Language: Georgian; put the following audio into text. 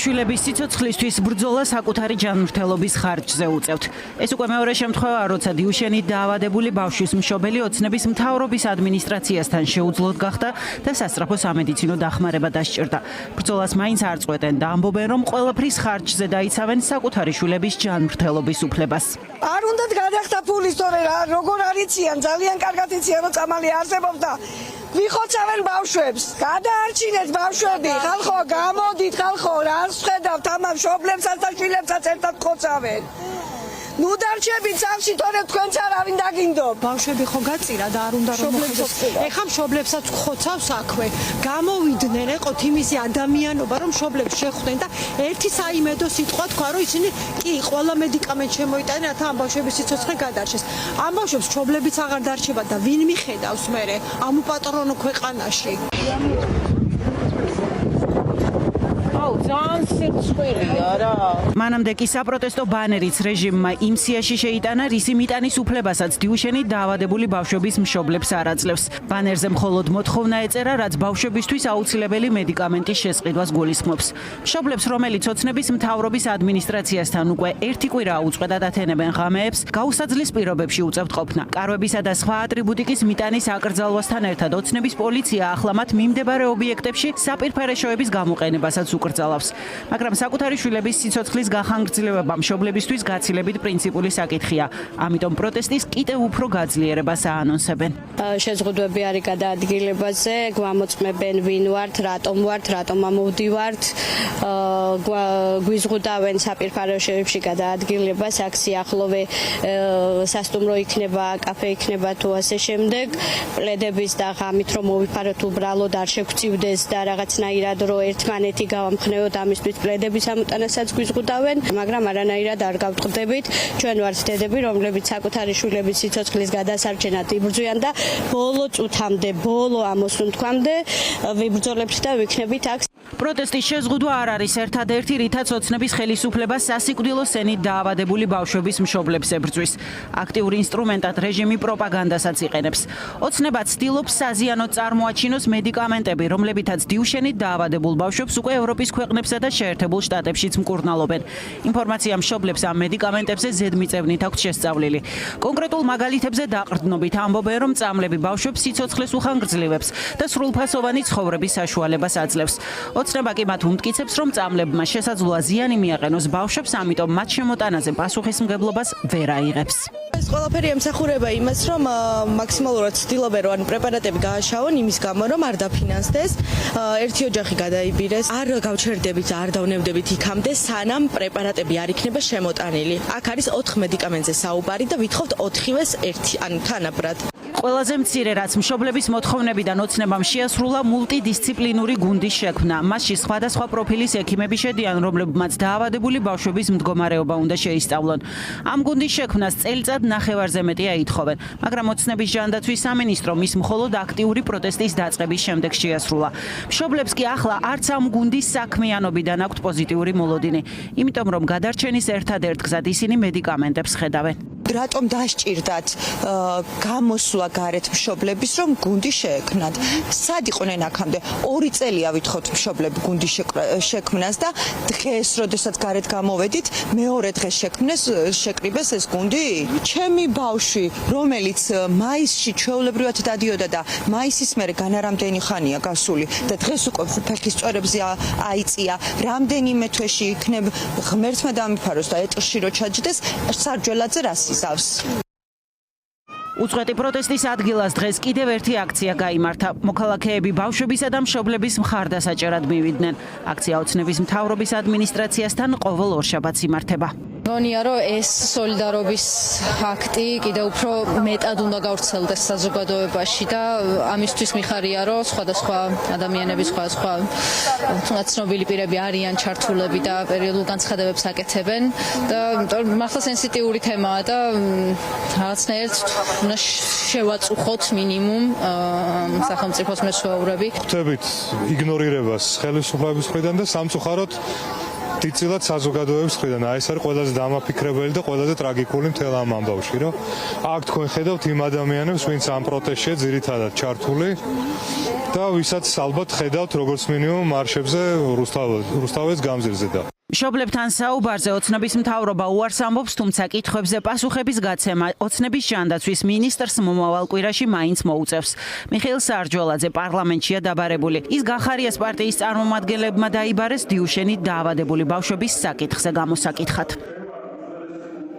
შვილების სიცოცხლისთვის ბრძოლა საკუთარი ჯანმრთელობის ხარჯზე უწევთ. ეს უკვე მეორე შემთხვევაა, როცა დიუშენით დაავადებული ბავშვის მშობელი ოცნების მთავრობის ადმინისტრაციასთან შეუძლოდ გახდა და სასწრაფო სამედიცინო დახმარება დასჭირდა. ბრძოლას მაინც არ წყვეტენ და ამბობენ, რომ ყველაფრის ხარჯზე დაიცავენ საკუთარი შვილების ჯანმრთელობის უფლებას. არ უნდათ გადახდა ფული, სწორე როგორ არიციან, ძალიან კარგად იციან, რომ წამალი არსებობს და ვიხოცავენ ბავშვებს, გადაარჩინეთ ბავშვები, ხალხო, გამოდით ხალხო, რას ხედავთ ამან მშობლებსაც და შვილებსაც ერთად ხოცავენ. ნუ დარჩებით სახლში, თორე თქვენც არავინ დაგინდობ. ბავშვები ხო გაწირა და არ უნდა რომ მოხდეს. ეხა მშობლებსაც ხოცავს აქვე. გამოვიდნენ, ეყოთ იმისი ადამიანობა, რომ მშობლებს შეხვდნენ და ერთი საიმედო სიტყვა თქვა, რომ ისინი კი ყველა მედიკამენტ შემოიტანენ, რათა ამ ბავშვების სიცოცხლე გადარჩეს. ამ ბავშვებს მშობლებიც აღარ დარჩება და ვინ მიხედავს მერე ამ უპატრონო ქვეყანაში. მანამდე კი საპროტესტო ბანერიც რეჟიმმა იმ სიაში შეიტანა, რისი მიტანის უფლებასაც დიუშენით დაავადებული ბავშვების მშობლებს არ აძლევს. ბანერზე მხოლოდ მოთხოვნა ეწერა, რაც ბავშვებისთვის აუცილებელი მედიკამენტის შესყიდვას გულისხმობს. მშობლებს, რომელიც ოცნების მთავრობის ადმინისტრაციასთან უკვე ერთი კვირაა უწყვეტად ათენებენ ღამეებს, გაუსაძლის პირობებში უწევთ ყოფნა. კარვებისა და სხვა ატრიბუტიკის მიტანის აკრძალვასთან ერთად ოცნების პოლიცია ახლა მათ მიმდებარე ობიექტებში საპირფარეშოების გამოყენებასაც უკრძალავს. მაგრამ საკუთარი შვილების სიცოცხლის გახანგრძლივება მშობლებისთვის გაცილებით პრინციპული საკითხია. ამიტომ პროტესტის კიდევ უფრო გაძლიერებას აანონსებენ. შეზღუდვები არის გადაადგილებაზე, გვამოწმებენ ვინ ვართ, რატომ ამოვდივართ, გვიზღუდავენ საპირფარეშოებში გადაადგილებას, აქ სიახლოვე სასტუმრო იქნება, კაფე იქნება თუ ასე შემდეგ. პლედების და ღამით რომ მოვიფაროთ უბრალოდ არ შეგვწივდეს და რაღაცნაირად რომ ერთმანეთი გავამხნევოთ, ამისთვის პლედების ამოტანასაც გვიზღუდავენ, მაგრამ არანაირად არ გავწყდებით. ჩვენ ვართ დედები, რომლებიც საკუთარი შვილების სიცოცხლის გადასარჩენად იბრძვიან და ბოლო წუთამდე, ბოლო ამოსუნთქვამდე ვიბრძოლებთ და ვიქნებით აქ. პროტესტის შეზღუდვა არ არის ერთადერთი, რითაც ოცნების ხელისუფლება სასიკვდილო სენით დაავადებული ბავშვების მშობლებს ებრძვის. აქტიურ ინსტრუმენტად რეჟიმი პროპაგანდასაც იყენებს. ოცნება ცდილობს საზიანოდ წარმოაჩინოს მედიკამენტები, რომლებითაც დიუშენით დაავადებულ ბავშვებს უკვე ევროპის ქვეყნებსა და შეერთებულ შტატებშიც მკურნალობენ. ინფორმაცია მშობლებს ამ მედიკამენტებზე ზედმიწევნით აქვთ შესწავლილი. კონკრეტულ მაგალითებზე დაყრდნობით ამბობენ, რომ წამლები ბავშვებს სიცოცხლეს უხანგრძლივებს და სრულფასოვანი ცხოვრების საშუალებას აძლევს. ოცნება კი მათ უმტკიცებს, რომ წამლებმა შესაძლოა ზიანი მიაყენოს ბავშვებს, ამიტომ მათ შემოტანაზე პასუხისმგებლობას ვერ აიღებს. ეს ყველაფერი ემსახურება იმას, რომ მაქსიმალურად ცდილობენ, რომ პრეპარატები გააშავონ იმის გამო, რომ არ დაფინანსდეს, ერთი ოჯახი გადაიბირეს, არ გავჩერდებით, არ დავნებდებით იქამდე, სანამ პრეპარატები არ იქნება შემოტანილი. აქ არის 4 მედიკამენტზე საუბარი და ვითხოვთ 4-ვეს ერთი, ანუ თანაბრად. ყველაზე მცირე, რაც მშობლების მოთხოვნებიდან ოცნებამ შეასრულა მულტიდისციპლინური გუნდის შექმნა. მასში სხვადასხვა პროფილის ექიმები შედიან, რომლებმაც დაავადებული ბავშვების მდგომარეობა უნდა შეისწავლონ. ამ გუნდის შექმნას წელიწად ნახევარზე მეტი აითხოვენ, მაგრამ ოცნების ჯანდაცვის სამინისტრო მის მხოლოდ აქტიური პროტესტის დაწყების შემდეგ შეასრულა. მშობლებს კი ახლა არც ამ გუნდის საქმიანობიდან აქვთ პოზიტიური მოლოდინი, იმიტომ რომ გადარჩენის ერთადერთ გზად ისინი მედიკამენტებს ხედავენ. რატომ დასჭირდათ გამოსვლა გარეთ მშობლების, რომ გუნდი შეექმნათ? სად იყვნენ აქამდე? 2 წელია ვითხოვთ მშობლები გუნდის შექმნას და დღეს, როდესაც გარეთ გამოვედით, მეორე დღეს შეკრიბეს ეს გუნდი? ჩემი ბავშვი, რომელიც მაისში ჩვეულებრივად დადიოდა და მაისის მერე განარამდენი ხანია გასული და დღეს უკვე ფეხის წვერებზე აიწია, რამდენიმე თვეში იქნებ ღმერთმა დამიფაროს და ეტლში რო ჩაჯდეს, სარჯველაძე რას იზავს? უწყვეტი პროტესტის ადგილას დღეს კიდევ ერთი აქცია გაიმართა. მოქალაქეები ბავშვებისა და მშობლების მხარდასაჭერად მივიდნენ. აქცია ოცნების მთავრობის ადმინისტრაციასთან ყოველ ორშაბათს იმართება. მგონია, რომ ეს სოლიდარობის აქტი კიდევ უფრო მეტად უნდა გავრცელდეს საზოგადოებაში და ამისთვის მიხარია, რომ სხვადასხვა ადამიანები, სხვადასხვა ცნობილი პირები არიან ჩართულები და პერიოდულ განცხადებებს აკეთებენ და მართლა სენსიტიური თემაა და რაღაცნაირად უნდა შევაწუხოთ მინიმუმ სახელმწიფოს მესვეურები. ხვდებით იგნორირებას ხელისუფლების მხრიდან და სამწუხაროდ დიდწილად საზოგადოების მხრიდან. ეს არის ყველაზე დამაფიქრებელი და ყველაზე ტრაგიკული მთელ ამ ამბავში, რომ აქ თქვენ ხედავთ იმ ადამიანებს, ვინც ამ პროტესტში ძირითადად ჩართული და ვისაც ალბათ ხედავთ როგორც მინიმუმ მარშებზე რუსთავის გამზირზე და მშობლებთან საუბარზე ოცნების მთავრობა უარს ამბობს, თუმცა კითხვებზე პასუხების გაცემა ოცნების ჯანდაცვის მინისტრს მომავალ კვირაში მაინც მოუწევს. მიხეილ სარჯველაძე პარლამენტშია დაბარებული. ის გახარიას პარტიის წარმომადგენლებმა დაიბარეს დიუშენით დაავადებული ბავშვების საკითხზე გამოსაკითხად.